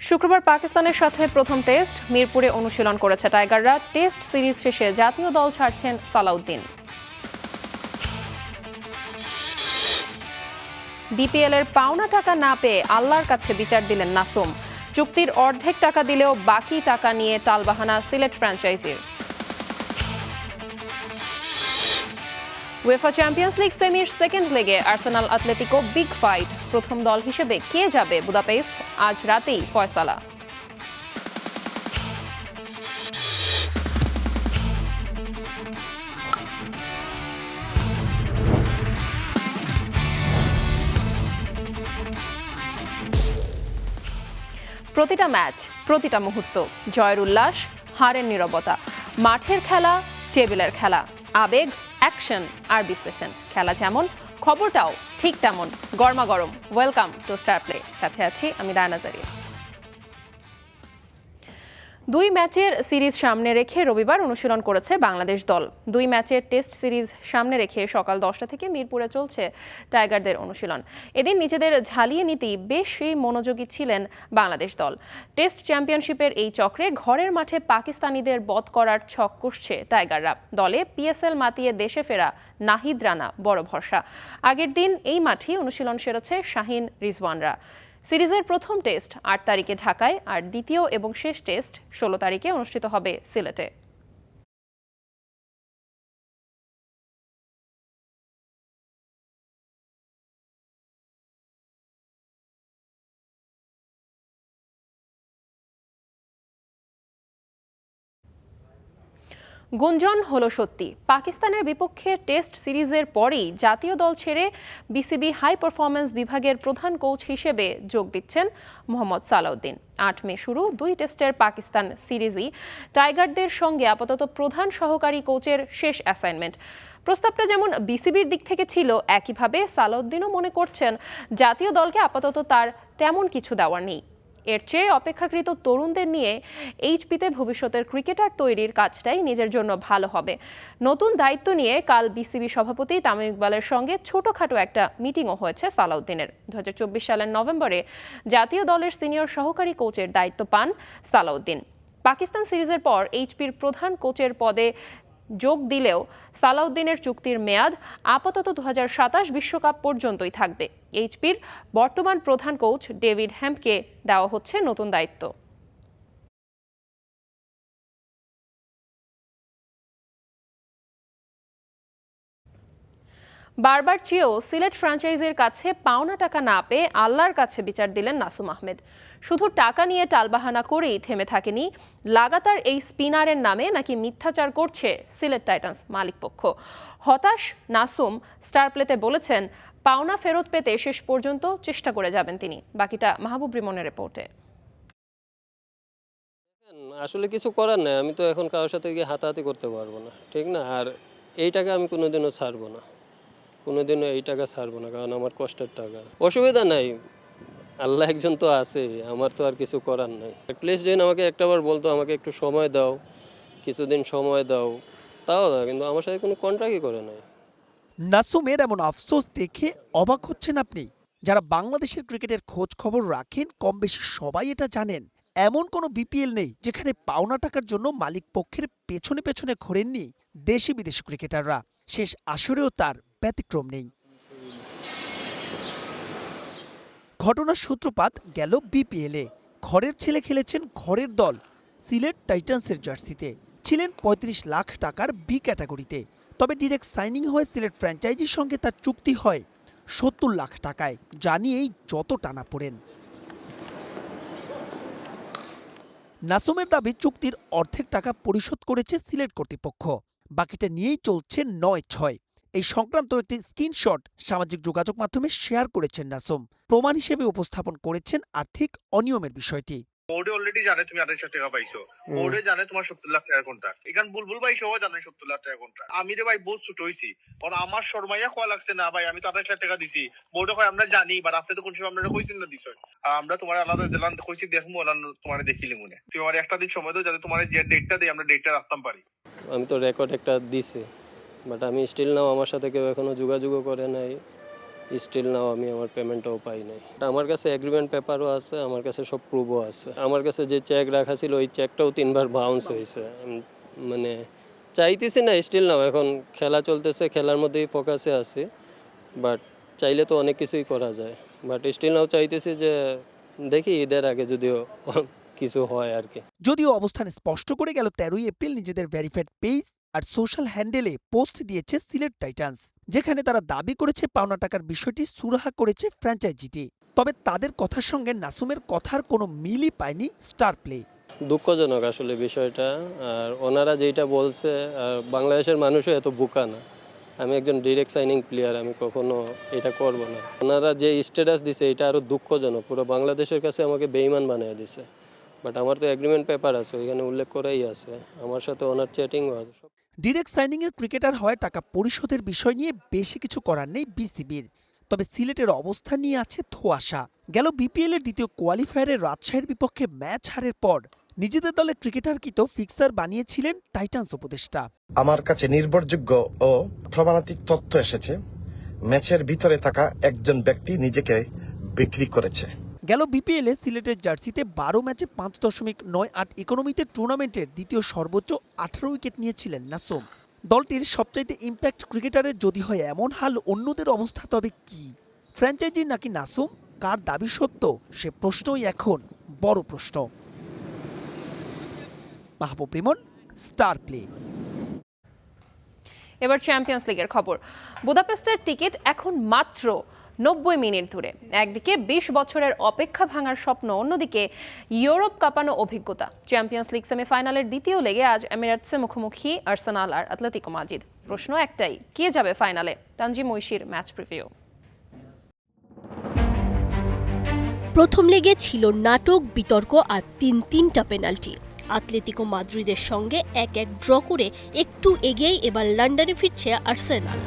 শুক্রবার পাকিস্তানের সাথে প্রথম টেস্ট মিরপুরে অনুশীলন করেছে টাইগাররা। টেস্ট সিরিজ শেষে জাতীয় দল ছাড়ছেন সালাউদ্দিন। বিপিএল এর পাওনা টাকা না পেয়ে আল্লাহর কাছে বিচার দিলেন নাসুম। চুক্তির অর্ধেক টাকা দিলেও বাকি টাকা নিয়ে টালবাহানা সিলেট ফ্র্যাঞ্চাইজির। উয়েফা চ্যাম্পিয়ন্স লিগ সেমির সেকেন্ড লেগে আর্সেনাল অ্যাটলেটিকো বিগ ফাইট। প্রথম দল হিসেবে কে যাবে বুদাপেস্ট, আজ রাতেই ফয়সালা। প্রতিটা ম্যাচ, প্রতিটা মুহূর্ত, জয়ের উল্লাস, হারের নীরবতা, মাঠের খেলা, টেবিলের খেলা, আবেগ, অ্যাকশন আর বিশ্লেষণ। খেলা যেমন, খবরটাও ঠিক তেমন গরমাগরম। ওয়েলকাম টু স্টার প্লে, সাথে আছি আমি রায়না জারিয়া। 2 ম্যাচের সিরিজ সামনে রেখে রবিবার অনুশীলন করেছে বাংলাদেশ দল। 2 ম্যাচের টেস্ট সিরিজ সামনে রেখে সকাল 10টা থেকে মিরপুরে চলছে টাইগারদের অনুশীলন। এদিন নিজেদের ঝালিয়ে নিতেই বেশি মনোযোগী ছিলেন বাংলাদেশ দল। টেস্ট চ্যাম্পিয়নশিপের এই চক্রে ঘরের মাঠে পাকিস্তানিদের বধ করার ছক কষছে টাইগাররা। দলে পিএসএল মাতিয়ে দেশে ফেরা নাহিদ রানা বড় ভরসা। আগের দিন এই মাঠেই অনুশীলন সেরেছে শাহিন রিজওয়ানরা। সিরিজের প্রথম টেস্ট 8 তারিখে ঢাকায়, আর দ্বিতীয় এবং শেষ টেস্ট 16 তারিখে অনুষ্ঠিত হবে সিলেটে। গুঞ্জন হলো সত্যি, পাকিস্তানের বিপক্ষে টেস্ট সিরিজের পরেই জাতীয় দল ছেড়ে বিসিবি হাই পারফরম্যান্স বিভাগের প্রধান কোচ হিসেবে যোগ দিচ্ছেন মোহাম্মদ সালাউদ্দিন। 8 মে শুরু 2 টেস্টের পাকিস্তান সিরিজই টাইগারদের সঙ্গে আপাতত প্রধান সহকারী কোচের শেষ অ্যাসাইনমেন্ট। প্রস্তাবটা যেমন বিসিবির দিক থেকে ছিল, একইভাবে সালাউদ্দিনও মনে করছেন জাতীয় দলকে আপাতত তার তেমন কিছু দেওয়ার নেই। এর চেয়ে অপেক্ষাকৃত তরুণদের নিয়ে এইচপিতে ভবিষ্যতের ক্রিকেটার তৈরির কাজটাই নিজের জন্য ভালো হবে। নতুন দায়িত্ব নিয়ে কাল বিসিবি সভাপতি তামিম ইকবালের সঙ্গে ছোটখাটো একটা মিটিংও হয়েছে সালাউদ্দিনের। 2024 সালের নভেম্বরে জাতীয় দলের সিনিয়র সহকারী কোচের দায়িত্ব পান সালাউদ্দিন। পাকিস্তান সিরিজের পর এইচপির প্রধান কোচের পদে যোগ দিলেও সালাউদ্দিনের চুক্তির মেয়াদ আপাতত 2027 বিশ্বকাপ পর্যন্তই থাকবে। এইচপির বর্তমান প্রধান কোচ ডেভিড হ্যাম্পকে দেওয়া হচ্ছে নতুন দায়িত্ব। বারবার চেয়েও সিলেট ফ্র্যাঞ্চাইজির কাছে পাওনা টাকা না পেয়ে আল্লাহর কাছে বিচার দিলেন নাসুম আহমেদ। শুধু টাকা নিয়ে টালবাহানা করেই থেমে থাকেনি, লাগাতার এই স্পিনারের নামে নাকি মিথ্যাচার করছে সিলেট টাইটান্স মালিকপক্ষ। হতাশ নাসুম স্টার প্লেতে বলেছেন, পাওনা ফেরত পেতে শেষ পর্যন্ত চেষ্টা করে যাবেন তিনি। বাকিটা মাহবুব রিমনের রিপোর্টে। আসলে কিছু করার নাই, আমি তো এখন কারোর সাথে গিয়ে হাতাহাতি করতে পারবো না, ঠিক না? আর এই টাকা আমি কোনোদিনও ছাড়বো না, কোনোদিনও এই টাকা ছাড়বো না, কারণ আমার কষ্টের টাকা। অসুবিধা নাই, আল্লাহ একজন তো আছে, আমার তো আর কিছু করার নাই। প্লিজ যেন আমাকে একটাবার বলতো আমাকে একটু সময় দাও, কিছুদিন সময় দাও, তাও না, কিন্তু আমার সাথে কোনো কন্ট্রাক্টই করে নাই। নাসুমের এমন আফসোস দেখে অবাক হচ্ছেন আপনি? যারা বাংলাদেশের ক্রিকেটের খোঁজ খবর রাখেন কম বেশি সবাই এটা জানেন, এমন কোনো বিপিএল নেই যেখানে পাওনা টাকার জন্য মালিক পক্ষের পেছনে পেছনে ঘোরেননি দেশি বিদেশি ক্রিকেটাররা। শেষ আসরেও তার ব্যতিক্রম নেই। ঘটনার সূত্রপাত গেল বিপিএলে। ঘরের ছেলে খেলেছেন ঘরের দল সিলেট টাইটান্সের জার্সিতে, ছিলেন 35 লাখ টাকার বি ক্যাটাগরিতে। তবে ডিরেক্ট সাইনিং হয় সিলেট ফ্র্যাঞ্চাইজির সঙ্গে, তার চুক্তি হয় 70 লাখ টাকায়। জানিয়েই যত টানাপোড়েন। নাসুমের দাবি চুক্তির অর্ধেক টাকা পরিশোধ করেছে সিলেট কর্তৃপক্ষ, বাকিটা নিয়েই চলছে 9-6। এই সংক্রান্ত একটি স্ক্রিনশট সামাজিক যোগাযোগ মাধ্যমে শেয়ার করেছেন নাসুম। প্রমাণ হিসেবে উপস্থাপন করেছেন আর্থিক অনিয়মের বিষয়টি। বোর্ডে অলরেডি জানে তুমি 28 লাখ টাকা পাইছো, বোর্ডে জানে তোমার 70 লাখ টাকা কন্ট্রাক্ট। এখান বুলবুল ভাই সহ জানে 70 লাখ টাকা কন্ট্রাক্ট। আমি রে ভাই বহুত ছোট হইছি, কারণ আমার শর্মাইয়া কয়া লাগছে না ভাই, আমি তো 28 লাখ টাকা দিছি। বোর্ডে কয় আমরা জানি, বাট আপনি তো কোন সময় আপনারা কইছেন না দিছ। আমরা তোমার আলাদা দিলাম, কইছি দেখমু আলাদা তোমার দেখিলি মনে। তুমি আমার একটা দিন সময় দাও যাতে তোমার যে ডেটটা দেই আমরা ডেটটা রাখতাম পারি। আমি তো রেকর্ড একটা দিছি, বাট আমি স্টিল নাও আমার সাথে কেউ এখনো যোগাযোগও করে নাই, স্টিল নাও আমি আমার পেমেন্টটাও পাই নাই। আমার কাছে এগ্রিমেন্ট পেপারও আছে, আমার কাছে সব প্রুফও আছে। আমার কাছে যে চেক রাখা ছিল ওই চেকটাও 3বার বাউন্স হয়েছে। মানে চাইতেছি না স্টিল নাও, এখন খেলা চলতেছে, খেলার মধ্যেই ফোকাসে আছি, বাট চাইলে তো অনেক কিছুই করা যায়। বাট স্টিল নাও চাইতেছি যে দেখি ঈদের আগে যদিও কিছু হয় আর কি। যদিও অবস্থান স্পষ্ট করে গেল 13ই এপ্রিল নিজেদের ভেরিফাইড পেজ আর সোশ্যাল হ্যান্ডেলে পোস্ট দিয়েছে সিলেট টাইটান্স, যেখানে তারা দাবি করেছে পাওনা টাকার বিষয়টি সুরাহা করেছে ফ্র্যাঞ্চাইজিটি। তবে তাদের কথার সঙ্গে নাসুমের কথার কোনো মিলই পায়নি স্টার প্লে। দুঃখজনক আসলে বিষয়টা। আর ওনারা যেটা বলছে, বাংলাদেশের মানুষও এত বোকা না। আমি একজন ডিরেক্ট সাইনিং প্লেয়ার, আমি কখনো এটা করব না। ওনারা যে স্ট্যাটাস দিছে এটা আরও দুঃখজনক, পুরো বাংলাদেশের কাছে আমাকে বেইমান বানিয়ে দিছে। বাট আমার তো এগ্রিমেন্ট পেপার আছে, ওইখানে উল্লেখ করাই আছে, আমার সাথে ওনার চ্যাটিংও আছে। ডিরেক্ট সাইনিংয়ের ক্রিকেটার হওয়ায় টাকা পরিশোধের বিষয় নিয়ে বেশি কিছু করার নেই বিসিবির। তবে সিলেটের অবস্থান নিয়ে আছে ধোঁয়াশা। গেল বিপিএল এর দ্বিতীয় কোয়ালিফায়ারে রাজশাহীর বিপক্ষে ম্যাচ হারের পর নিজেদের দলে ক্রিকেটারকৃত ফিক্সার বানিয়েছিলেন টাইটান্স উপদেষ্টা। আমার কাছে নির্ভরযোগ্য ও প্রমাণাত্মক তথ্য এসেছে, ম্যাচের ভিতরে থাকা একজন ব্যক্তি নিজেকে বিক্রি করেছে। গেল বিপিএল এ সিলেটের জার্সিতে 12 ম্যাচে 5.98 ইকোনমিতে টুর্নামেন্টের দ্বিতীয় সর্বোচ্চ 18 উইকেট নিয়েছিলেন নাসুম। দলটির সবচাইতে ইম্প্যাক্ট ক্রিকেটারের যদি হয় এমন হাল, অন্যদের অবস্থা তবে কি? ফ্র্যাঞ্চাইজি নাকি নাসুম? কার দাবি সত্য সে প্রশ্নই এখন বড় প্রশ্ন। মাহবুব রিমন, স্টার প্লে। এবার চ্যাম্পিয়ন্স লিগের খবর। বুদাপেস্টের টিকিট এখন মাত্র 90 মিনিট দূরে। একদিকে 20 বছরের অপেক্ষা ভাঙার স্বপ্ন, অন্যদিকে ইউরোপ কাঁপানো অভিজ্ঞতা। চ্যাম্পিয়ন্স লিগ সেমিফাইনালের দ্বিতীয় লেগে আজ এমিরেটসে মুখোমুখি আর্সেনাল আর আতলেতিকো মাদ্রিদ। প্রশ্ন একটাই, কে যাবে ফাইনালে? তানজিম ঐশীর ম্যাচ প্রিভিউ। প্রথম লেগে ছিল নাটক, বিতর্ক আর তিনটা পেনাল্টি। আতলেতিকো মাদ্রিদের সঙ্গে 1-1 ড্র করে একটু এগিয়েই এবার লন্ডনে ফিরছে আর্সেনাল।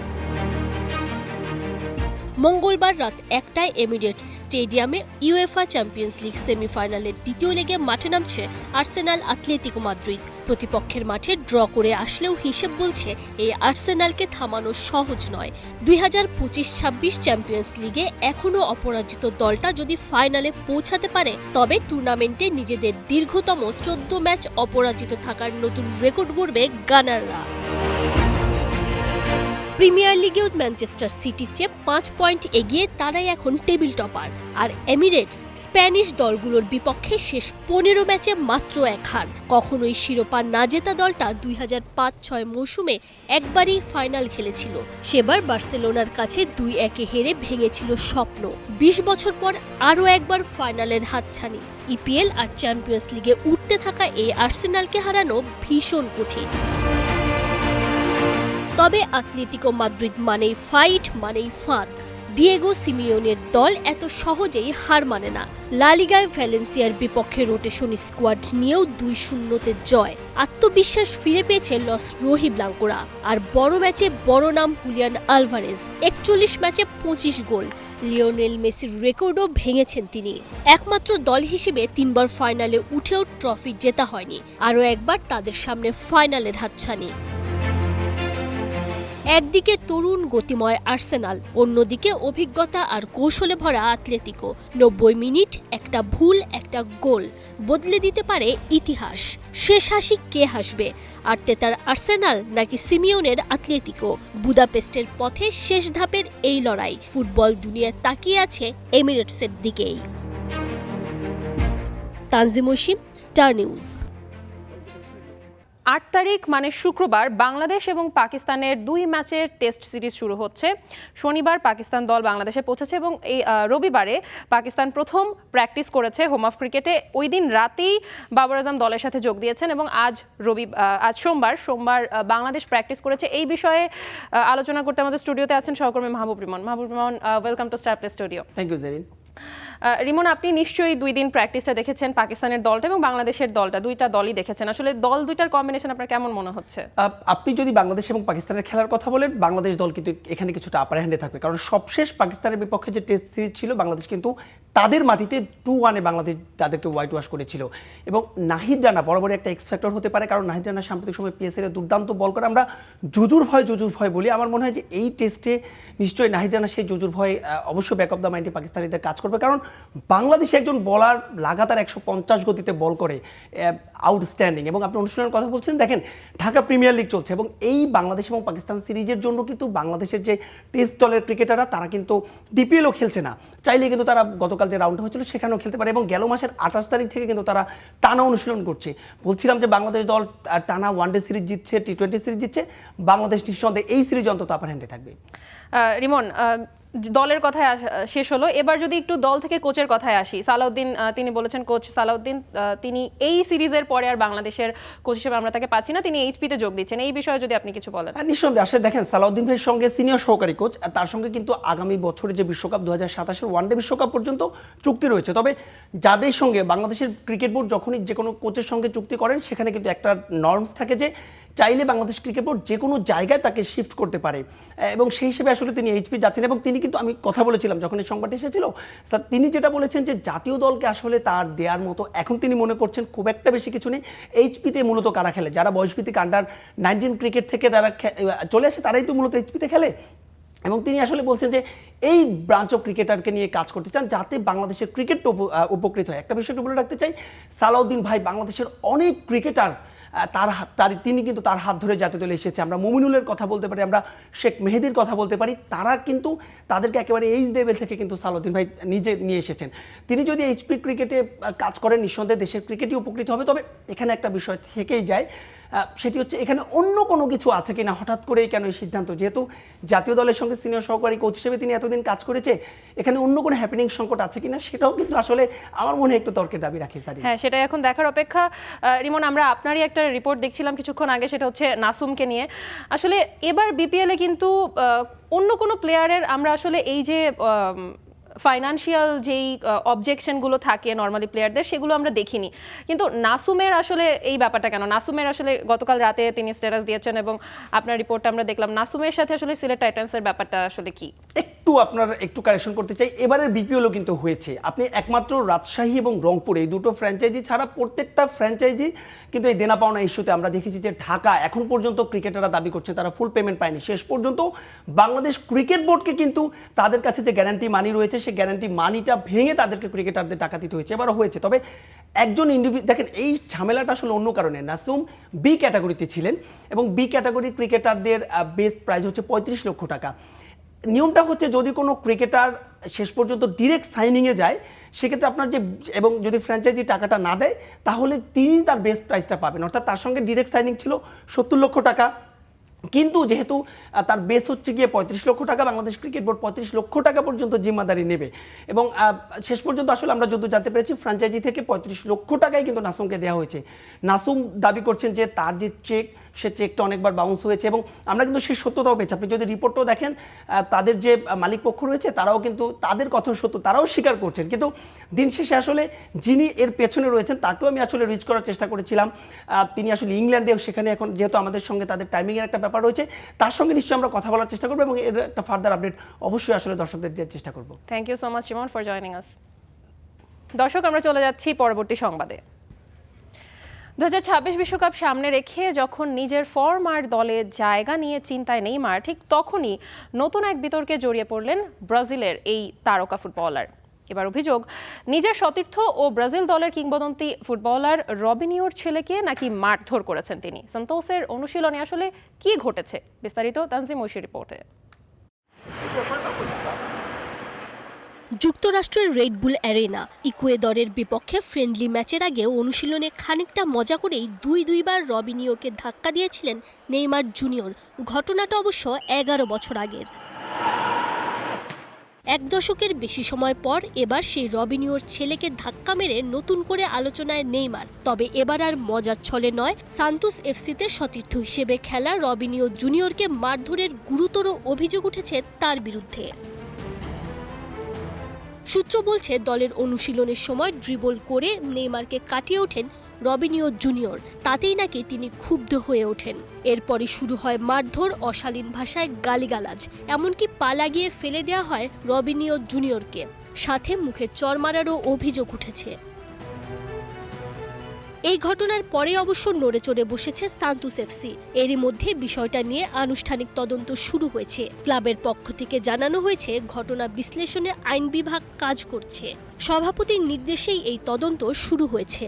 মঙ্গলবার রাত 1টায় এমিরেটস স্টেডিয়ামে ইউএফা চ্যাম্পিয়ন্স লিগ সেমিফাইনালের দ্বিতীয় লেগে মাঠে নামছে আর্সেনাল আতলেতিকো মাদ্রিদ। প্রতিপক্ষের মাঠে ড্র করে আসলেও হিসেব বলছে এই আর্সেনালকে থামানো সহজ নয়। 2025-26 চ্যাম্পিয়ন্স লিগে এখনও অপরাজিত দলটা যদি ফাইনালে পৌঁছাতে পারে, তবে টুর্নামেন্টে নিজেদের দীর্ঘতম 14 ম্যাচ অপরাজিত থাকার নতুন রেকর্ড গড়বে গানাররা। প্রিমিয়ার লিগেও ম্যানচেস্টার সিটির চেয়ে 5 পয়েন্ট এগিয়ে তারাই এখন টেবিল টপার। আর এমিরেটস স্প্যানিশ দলগুলোর বিপক্ষে শেষ 15 ম্যাচে মাত্র 1 হার। কখনোই শিরোপা না জেতা দলটা 2005-06 মৌসুমে একবারই ফাইনাল খেলেছিল। সেবার বার্সেলোনার কাছে 2-1 হেরে ভেঙেছিল স্বপ্ন। 20 বছর পর আরও একবার ফাইনালের হাতছানি। ইপিএল আর চ্যাম্পিয়ন্স লিগে উঠতে থাকা এই আর্সেনালকে হারানো ভীষণ কঠিন। তবে আতলেতিকো মাদ্রিদ মানেই ফাইট, মানেই ফাঁদ। দিয়েগো সিমিওনের দল এত সহজেই হার মানে না। লা লিগায় ভ্যালেন্সিয়ার বিপক্ষে রোটেশন স্কোয়াড নিয়েও 2-0 জয়। আত্মবিশ্বাস ফিরে পেয়েছে লস রোহিব্লাঙ্কোরা। আর বড় ম্যাচে বড় নাম হুলিয়ান আলভারেজ, 41 ম্যাচে 25 গোল। লিওনেল মেসির রেকর্ডও ভেঙেছেন তিনি। একমাত্র দল হিসেবে 3 বার ফাইনালে উঠেও ট্রফি জেতা হয়নি। আরও একবার তাদের সামনে ফাইনালের হাতছানি। একদিকে তরুণ গতিময় আর্সেনাল, অন্যদিকে অভিজ্ঞতা আর কৌশলে ভরা আতলেতিকো। 90 মিনিট, একটা ভুল, একটা গোল বদলে দিতে পারে ইতিহাস। শেষ হাসি কে হাসবে? আর্তেতার আর্সেনাল নাকি সিমিওনের আতলেতিকো? বুদাপেস্টের পথে শেষ ধাপের এই লড়াই। ফুটবল দুনিয়া তাকিয়ে আছে এমিরেটসের দিকেই। Tanzim Oishi, Star news. 8 তারিখ মানে শুক্রবার বাংলাদেশ এবং পাকিস্তানের 2 ম্যাচের টেস্ট সিরিজ শুরু হচ্ছে। শনিবার পাকিস্তান দল বাংলাদেশে পৌঁছেছে এবং এই রবিবারে পাকিস্তান প্রথম প্র্যাকটিস করেছে হোম অফ ক্রিকেটে। ওই দিন রাতেই বাবর আজম দলের সাথে যোগ দিয়েছেন এবং আজ সোমবার বাংলাদেশ প্র্যাকটিস করেছে। এই বিষয়ে আলোচনা করতে আমাদের স্টুডিওতে আছেন সহকর্মী Mahbub Rimon. Mahbub Rimon, welcome to Star Play studio. Thank you Zerin. Rimon, আপনি নিশ্চয়ই 2 দিন প্র্যাকটিসটা দেখেছেন, পাকিস্তানের দলটা এবং বাংলাদেশের দলটা, দুইটা দলই দেখেছেন। আসলে দল দুইটার কম্বিনেশন আপনার কেমন মনে হচ্ছে? আপনি যদি বাংলাদেশ এবং পাকিস্তানের খেলার কথা বলেন, বাংলাদেশ দল কিন্তু এখানে কিছুটা আপার হ্যান্ডে থাকবে, কারণ সবশেষ পাকিস্তানের বিপক্ষে যে টেস্ট সিরিজ ছিল, বাংলাদেশ কিন্তু তাদের মাটিতে 2-1 বাংলাদেশ তাদেরকে হোয়াইট ওয়াশ করেছিল। এবং নাহিদ রানা বরাবরই একটা এক্স ফ্যাক্টর হতে পারে, কারণ নাহিদ রানা সাম্প্রতিক সময় পিএসএল দুর্দান্ত বল করে। আমরা জুজুর ভয় বলি। আমার মনে হয় যে এই টেস্টে নিশ্চয়ই নাহিদ রানা সেই জুজুর ভয় অবশ্যই ব্যাক অফ দ্য মাইন্ডে পাকিস্তানিদের কাজ করবে, কারণ বাংলাদেশে একজন বলার লাগাতার 150 গতিতে বল করে, আউটস্ট্যান্ডিং। এবং আপনি অনুশীলনের কথা বলছেন, দেখেন ঢাকা প্রিমিয়ার লিগ চলছে এবং এই বাংলাদেশ এবং পাকিস্তান সিরিজের জন্য কিন্তু বাংলাদেশের যে টেস্ট দলের ক্রিকেটাররা তারা কিন্তু ডিপিএলও খেলছে না, চাইলে কিন্তু তারা গতকাল যে রাউন্ড হয়েছিল সেখানেও খেলতে পারে। এবং গেল মাসের 28 তারিখ থেকে কিন্তু তারা টানা অনুশীলন করছে। বলছিলাম যে বাংলাদেশ দল টানা ওয়ানডে সিরিজ জিতছে, টি20 সিরিজ জিতছে, বাংলাদেশ নিঃসন্দেহে এই সিরিজ অন্তত আপার হ্যান্ডে থাকবে। রিমন, দলের কথায় শেষ হলো, এবার যদি একটু দল থেকে কোচের কথায় আসি। সালাউদ্দিন তিনি বলেছেন, কোচ সালাউদ্দিন তিনি এই সিরিজের পরে আর বাংলাদেশের কোচ হিসেবে আমরা তাকে পাচ্ছি না, তিনি এইচপিতে যোগ দিচ্ছেন। এই বিষয়ে যদি আপনি কিছু বলেন। নিঃসন্দেহে আসলে দেখেন, সালাউদ্দিন ভাইয়ের সঙ্গে সিনিয়র সহকারী কোচ, তার সঙ্গে কিন্তু আগামী বছরে যে বিশ্বকাপ 2027-এর ওয়ানডে বিশ্বকাপ পর্যন্ত চুক্তি রয়েছে। তবে যাদের সঙ্গে বাংলাদেশের ক্রিকেট বোর্ড যখনই যে কোনো কোচের সঙ্গে চুক্তি করেন, সেখানে কিন্তু একটা নর্মস থাকে যে চাইলে বাংলাদেশ ক্রিকেট বোর্ড যে কোনো জায়গায় তাকে শিফট করতে পারে, এবং সেই হিসেবে আসলে তিনি এইচপি যাচ্ছেন। এবং তিনি কিন্তু, আমি কথা বলেছিলাম যখন এই সংবাদটি এসেছিল স্যার, তিনি যেটা বলেছেন যে জাতীয় দলকে আসলে তার দেওয়ার মতো এখন তিনি মনে করছেন খুব একটা বেশি কিছু নেই। এইচপিতে মূলত কারা খেলে, যারা বয়সভিত্তিক আন্ডার-19 ক্রিকেট থেকে তারা চলে আসে, তারাই তো মূলত এইচপিতে খেলে। এবং তিনি আসলে বলছেন যে এই ব্রাঞ্চ অফ ক্রিকেটারকে নিয়ে কাজ করতে চান, যাতে বাংলাদেশের ক্রিকেটটা উপকৃত হয়। একটা বিষয় একটু বলে রাখতে চাই, সালাউদ্দিন ভাই বাংলাদেশের অনেক ক্রিকেটার তিনি কিন্তু তার হাত ধরে জাতীয় দলে এসেছে। আমরা মুমিনুলের কথা বলতে পারি, আমরা শেখ মেহেদির কথা বলতে পারি, তারা কিন্তু তাদেরকে একেবারে এইচ লেভেল থেকে কিন্তু সালাউদ্দিন ভাই নিজে নিয়ে এসেছেন। তিনি যদি এইচপি ক্রিকেটে কাজ করেন, নিঃসন্দেহে দেশের ক্রিকেটই উপকৃত হবে। তবে এখানে একটা বিষয় থেকেই যায়, সেটি হচ্ছে এখানে অন্য কোনো কিছু আছে কিনা, হঠাৎ করেই কেন এই সিদ্ধান্ত, যেহেতু জাতীয় দলের সঙ্গে সিনিয়র সহকারী কোচ হিসেবে তিনি এতদিন কাজ করেছে, এখানে অন্য কোনো হ্যাপেনিং সংকট আছে কিনা, সেটাও কিন্তু আসলে আমার মনে একটু তর্কের দাবি রাখে স্যার। হ্যাঁ, সেটাই এখন দেখার অপেক্ষা। রিমন, আমরা আপনারই একটা রিপোর্ট দেখছিলাম কিছুক্ষণ আগে, সেটা হচ্ছে নাসুমকে নিয়ে। আসলে এবার বিপিএলে কিন্তু অন্য কোনো প্লেয়ারের আমরা আসলে এই যে ফাইনান্সিয়াল যেই অবজেকশনগুলো থাকে নর্মালি প্লেয়ারদের, সেগুলো আমরা দেখিনি, কিন্তু নাসুমের আসলে এই ব্যাপারটা কেন? নাসুমের আসলে গতকাল রাতে তিনি স্ট্যাটাস দিয়েছেন এবং আপনার রিপোর্টটা আমরা দেখলাম। নাসুমের সাথে আসলে সিলেট টাইটান্সের ব্যাপারটা আসলে কি? একটু কারেকশন করতে চাই, এবারের বিপিএলও কিন্তু হয়েছে, আপনি একমাত্র রাজশাহী এবং রংপুর এই দুটো ফ্র্যাঞ্চাইজি ছাড়া প্রত্যেকটা ফ্র্যাঞ্চাইজি কিন্তু এই দেনা পাওনা ইস্যুতে আমরা দেখেছি যে ঢাকা এখন পর্যন্ত ক্রিকেটাররা দাবি করছে তারা ফুল পেমেন্ট পায়নি। শেষ পর্যন্ত বাংলাদেশ ক্রিকেট বোর্ডকে কিন্তু তাদের কাছে যে গ্যারান্টি মানি রয়েছে, সেই গ্যারান্টি মানিটা ভেঙে তাদেরকে ক্রিকেটারদের টাকা দিতে হয়েছে, এবারও হয়েছে। তবে একজন দেখেন এই ঝামেলাটা আসলে অন্য কারণে। নাসুম বি ক্যাটাগরিতে ছিলেন এবং বি ক্যাটাগরি ক্রিকেটারদের বেস প্রাইজ হচ্ছে 35 লক্ষ টাকা। নিয়মটা হচ্ছে যদি কোনো ক্রিকেটার শেষ পর্যন্ত ডিরেক্ট সাইনিংয়ে যায়, সেক্ষেত্রে আপনার যে, এবং যদি ফ্র্যাঞ্চাইজি টাকাটা না দেয়, তাহলে তিনি তার বেস্ট প্রাইসটা পাবেন। অর্থাৎ তার সঙ্গে ডিরেক্ট সাইনিং ছিল 70 লক্ষ টাকা, কিন্তু যেহেতু তার বেস হচ্ছে গিয়ে 35 লক্ষ টাকা, বাংলাদেশ ক্রিকেট বোর্ড 35 লক্ষ টাকা পর্যন্ত জিম্মাদারি নেবে। এবং শেষ পর্যন্ত আসলে আমরা যত জানতে পেরেছি, ফ্র্যাঞ্চাইজি থেকে 35 লক্ষ টাকাই কিন্তু নাসুমকে দেওয়া হয়েছে। নাসুম দাবি করছেন যে তার যে চেক, সে চেকটা অনেকবার বাউন্স হয়েছে এবং আমরা কিন্তু সেই সত্যতাও পেয়েছি। আপনি যদি রিপোর্টটাও দেখেন, তাদের যে মালিক পক্ষ রয়েছে তারাও কিন্তু তাদের কথা সত্য তারাও স্বীকার করছেন। কিন্তু দিন শেষে আসলে যিনি এর পেছনে রয়েছেন তাকেও আমি আসলে রিচ করার চেষ্টা করেছিলাম। তিনি আসলে ইংল্যান্ডে, সেখানে এখন যেহেতু আমাদের সঙ্গে তাদের টাইমিংয়ের একটা ব্যাপার রয়েছে, তার সঙ্গে নিশ্চয়ই আমরা কথা বলার চেষ্টা করবো এবং এর একটা ফার্দার আপডেট অবশ্যই আসলে দর্শকদের দেওয়ার চেষ্টা করবো। Thank you so much Rimon for joining us. দর্শক, আমরা চলে যাচ্ছি পরবর্তী সংবাদে। 2026 বিশ্বকাপ সামনে রেখে যখন নিজের ফর্ম আর দলে জায়গা নিয়ে চিন্তায় নেইমার, ঠিক তখনই নতুন এক বিতর্কে জড়িয়ে পড়লেন ব্রাজিলের এই তারকা ফুটবলার। এবার অভিযোগ, নিজের সতীর্থ ও ব্রাজিল দলের কিংবদন্তি ফুটবলার রবিনিওর ছেলেকে নাকি মারধর করেছেন তিনি। সান্তোসের অনুশীলনে আসলে কি ঘটেছে, বিস্তারিত তানজিম ঐশীর রিপোর্টে। যুক্তরাষ্ট্রের রেড বুল অ্যারেনা ইকুয়েদরের বিপক্ষে ফ্রেন্ডলি ম্যাচের আগে অনুশীলনে খানিকটা মজা করেই দুইবার রবিনিওকে ধাক্কা দিয়েছিলেন নেইমার জুনিয়র। ঘটনাটা অবশ্য 11 বছর আগের। 1 দশকের বেশি সময় পর এবার সেই রবিনিওর ছেলেকে ধাক্কা মেরে নতুন করে আলোচনায় নেইমার। তবে এবার আর মজার ছলে নয়, সান্তোস এফসিতে সতীর্থ হিসেবে খেলা রবিনিও জুনিয়রকে মারধরের গুরুতর অভিযোগ উঠেছে তার বিরুদ্ধে। সূত্র বলছে দলের অনুশীলনের সময় ড্রিবল করে নেইমারকে কাটিয়ে ওঠেন রবিনিয়ো জুনিয়র, তাতেই নাকি তিনি ক্ষুব্ধ হয়ে ওঠেন। এরপরই শুরু হয় মারধর, অশালীন ভাষায় গালিগালাজ, এমনকি পা লাগিয়ে ফেলে দেওয়া হয় রবিনিয়ো জুনিয়রকে, সাথে মুখে চড় মারারও অভিযোগ উঠেছে। এই ঘটনার পরে অবশ্য নড়ে চড়ে বসেছে সান্তোস এফসি। এরই মধ্যে বিষয়টা নিয়ে আনুষ্ঠানিক তদন্ত শুরু হয়েছে। ক্লাবের পক্ষ থেকে জানানো হয়েছে ঘটনা বিশ্লেষণে আইন বিভাগ কাজ করছে। সভাপতির নির্দেশেই এই তদন্ত শুরু হয়েছে।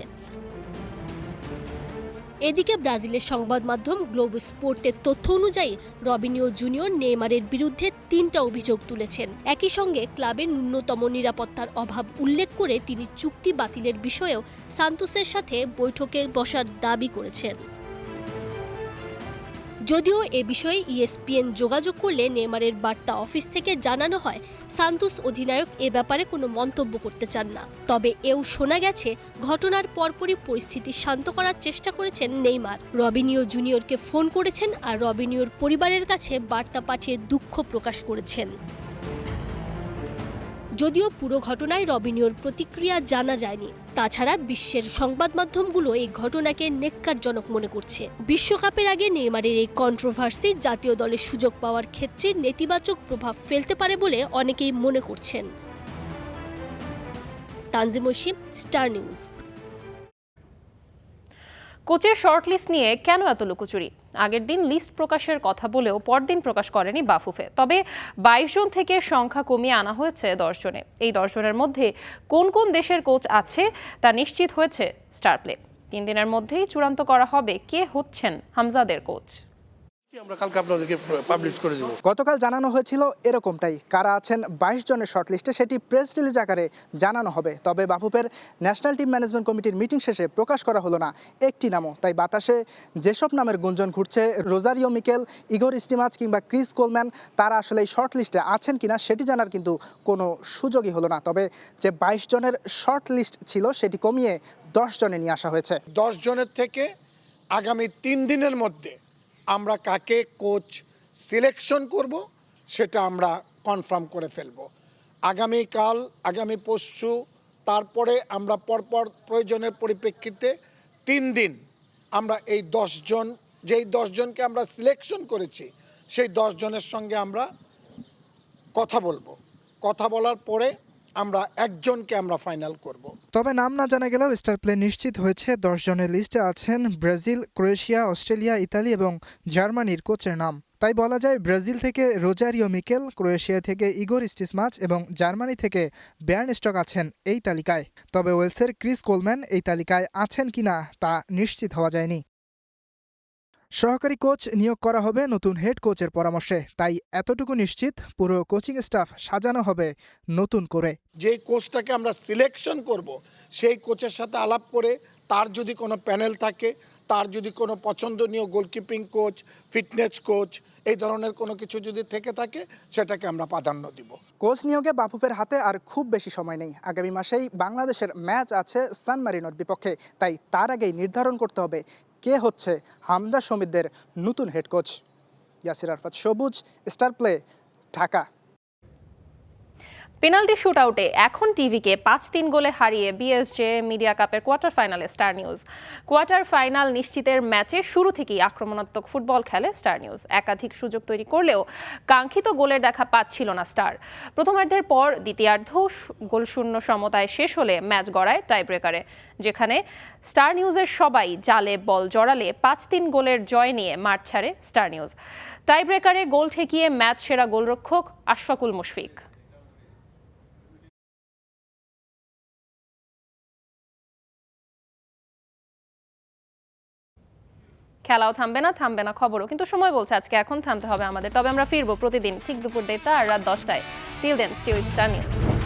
এদিকে ব্রাজিলের সংবাদ মাধ্যম গ্লোবো স্পোর্টের তথ্য অনুযায়ী রবিনিয়ো জুনিয়র নেইমারের বিরুদ্ধে 3টা অভিযোগ তুলেছেন। একই সঙ্গে ক্লাবের ন্যূনতম নিরাপত্তার অভাব উল্লেখ করে তিনি চুক্তি বাতিলের বিষয়েও সান্তোসের সাথে বৈঠকে বসার দাবি করেছেন। যদিও এ বিষয়ে ইএসপিএন যোগাযোগ করলে নেইমারের বার্তা অফিস থেকে জানানো হয় সান্তোস অধিনায়ক এ ব্যাপারে কোনো মন্তব্য করতে চান না। তবে এও শোনা গেছে ঘটনার পরপরই পরিস্থিতি শান্ত করার চেষ্টা করেছেন নেইমার। রবিনিয়ো জুনিয়রকে ফোন করেছেন আর রবিনিয়োর পরিবারের কাছে বার্তা পাঠিয়ে দুঃখ প্রকাশ করেছেন। যদিও পুরো ঘটনায় রবিনিয়োর প্রতিক্রিয়া জানা যায়নি। তাছাড়া বিশ্বের সংবাদ মাধ্যমগুলো এই ঘটনাকে নেক্কারজনক মনে করছে। বিশ্বকাপের আগে নেইমারের এই কন্ট্রোভার্সি জাতীয় দলে সুযোগ পাওয়ার ক্ষেত্রে নেতিবাচক প্রভাব ফেলতে পারে বলে অনেকেই মনে করছেন। Tanzim Oishi, Star News. কোচের শর্টলিস্ট নিয়ে কেন এত লুকোচুরি? আগের দিন লিস্ট প্রকাশের কথা বলেও পরদিন প্রকাশ করেনি বাফুফে। তবে 22 জন থেকে সংখ্যা কমিয়ে আনা হয়েছে 10 জনে। এই 10 জনের মধ্যে কোন কোন দেশের কোচ আছে তা নিশ্চিত হয়েছে স্টার প্লে। 3 দিনের মধ্যেই চূড়ান্ত করা হবে কে হচ্ছেন হামজাদের কোচ। আমরা কালকে আপনাদেরকে পাবলিশ করে দেব। গতকাল জানানো হয়েছিল এরকমটাই, কারা আছেন 22 জনের শর্টলিস্টে সেটি প্রেস রিলিজ আকারে জানানো হবে। তবে বাফুফের ন্যাশনাল টিম ম্যানেজমেন্ট কমিটির মিটিং শেষে প্রকাশ করা হলো না একটি নামও। তাই বাতাসে যেসব নামের গুঞ্জন ঘুরছে, রোজারিও মিকেল, ইগোর স্টিমাচ কিংবা ক্রিস কোলম্যান, তারা আসলে এই শর্টলিস্টে আছেন কিনা সেটি জানার কিন্তু কোনো সুযোগই হলো না। তবে যে 22 জনের শর্টলিস্ট ছিল সেটি কমিয়ে 10 জনে নিয়ে আসা হয়েছে। 10 জনের থেকে আগামী 3 দিনের মধ্যে আমরা কাকে কোচ সিলেকশন করব সেটা আমরা কনফার্ম করে ফেলব। আগামীকাল, আগামী পরশু, তারপরে আমরা পরপর প্রয়োজনের পরিপ্রেক্ষিতে 3 দিন আমরা এই 10 জন, যেই 10 জনকে আমরা সিলেকশন করেছি সেই 10 জনের সঙ্গে আমরা কথা বলবো। কথা বলার পরে আমরা একজনকে আমরা ফাইনাল করব। তবে নাম না জানা গেলেও স্টার প্লে নিশ্চিত হয়েছে 10 জনের লিস্টে আছেন ব্রাজিল, ক্রোয়েশিয়া, অস্ট্রেলিয়া, ইতালি এবং জার্মানির কোচের নাম। তাই বলা যায় ব্রাজিল থেকে রোজারিও মিকেল, ক্রোয়েশিয়া থেকে ইগোর স্টিমাচ এবং জার্মানি থেকে বেয়ার্নস্টক আছেন এই তালিকায়। তবে ওয়েলসের ক্রিস কোলম্যান এই তালিকায় আছেন কিনা তা নিশ্চিত হওয়া যায়নি। সহকারী কোচ নিয়োগ করা হবে নতুন হেড কোচের পরামর্শে। তাই এতটুকু নিশ্চিত, পুরো কোচিং স্টাফ সাজানো হবে নতুন করে। যেই কোচটাকে আমরা সিলেকশন করব সেই কোচের সাথে আলাপ করে তার যদি কোনো প্যানেল থাকে, তার যদি কোনো পছন্দনীয় গোলকিপিং কোচ, ফিটনেস কোচ, এই ধরনের কোনো কিছু যদি থেকে থাকে সেটাকে আমরা প্রাধান্য দিব। কোচ নিয়োগে বাফুফের হাতে আর খুব বেশি সময় নেই। আগামী মাসেই বাংলাদেশের ম্যাচ আছে সান মারিনোর বিপক্ষে। তাই তার আগেই নির্ধারণ করতে হবে কে হচ্ছে হামজা সমিতদের নতুন হেড কোচ। ইয়াসির আরফাত সবুজ, স্টার প্লে, ঢাকা। পেনাল্টি শুটআউটে এখন টিভিকে 5-3 গোলে হারিয়ে বিএসজে মিডিয়া কাপের কোয়ার্টার ফাইনালে স্টার নিউজ। কোয়ার্টার ফাইনাল নিশ্চিতের ম্যাচে শুরু থেকেই আক্রমণাত্মক ফুটবল খেলে স্টার নিউজ। একাধিক সুযোগ তৈরি করলেও কাঙ্ক্ষিত গোলের দেখা পাচ্ছিল না স্টার। প্রথমার্ধের পর দ্বিতীয়ার্ধ গোলশূন্য সমতায় শেষ হলে ম্যাচ গড়ায় টাইব্রেকারে, যেখানে স্টার নিউজের সবাই জালে বল জড়ালে 5-3 গোলের জয় নিয়ে মাঠ ছাড়ে স্টার নিউজ। টাইব্রেকারে গোল ঠেকিয়ে ম্যাচ সেরা গোলরক্ষক আশফাকুল মুশফিক। খেলাও থামবে না খবরও, কিন্তু সময় বলছে আজকে এখন থামতে হবে আমাদের। তবে আমরা ফিরবো প্রতিদিন ঠিক দুপুর 1:30 আর রাত 10টায়। Till then, stay with Star news.